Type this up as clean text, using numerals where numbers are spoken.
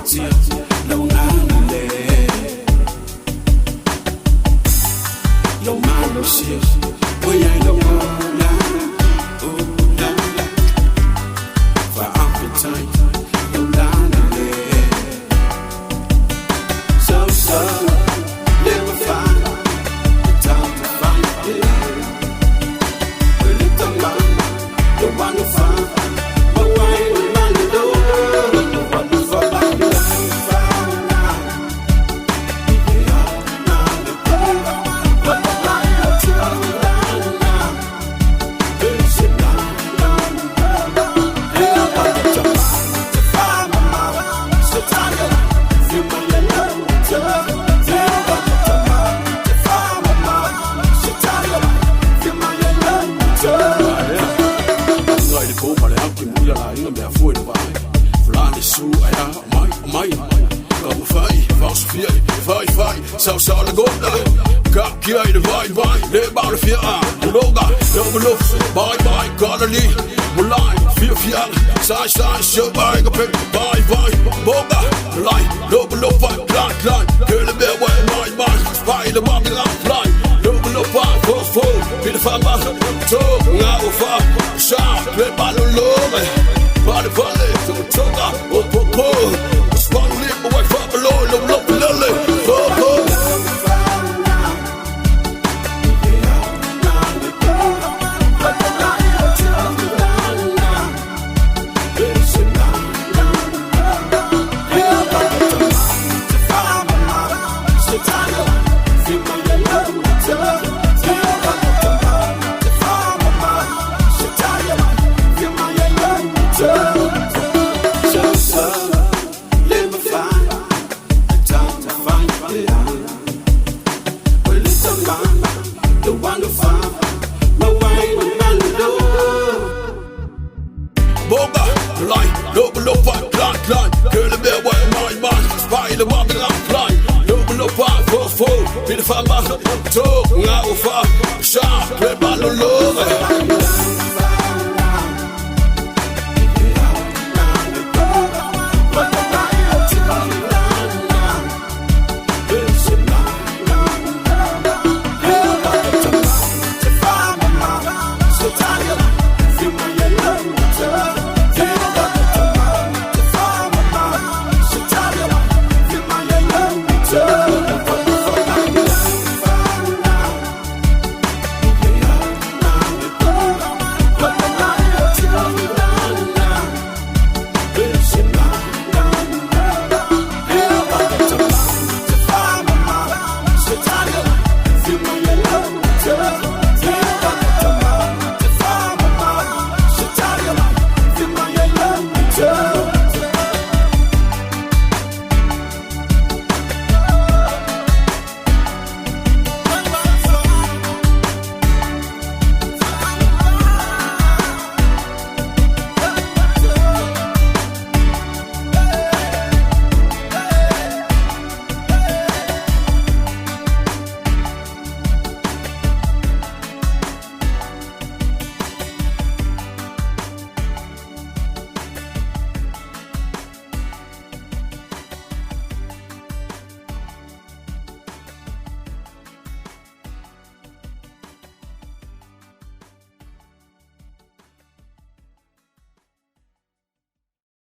patia lo ngale lo malo si voy a lo la for appetite lo ngale so never find time to find it well it's the man the one who find but why the man who do Zo de gonda, kijk jij de wijn, de bouwde vier aan, de loga, de belofte, bye, Galilei, Molai, 4, zij, zo bij, gepik, bye, boga, lijn, de belofte, klein, kunnen weer wij, spijlen, man, lijn, de belofte, vol, binnen van mij, zo, nou, vaak, schaap, met ballen loren, ballen, toga, op, spanning, lippen, wij van beloon, lopen, lullen, boga, lijn, lopen op aan, klein, kunnen weer wij, spijlen, man, klein, lopen op aan, vol, binnen van mij, zo, nou, vaak, schaap, met ballen,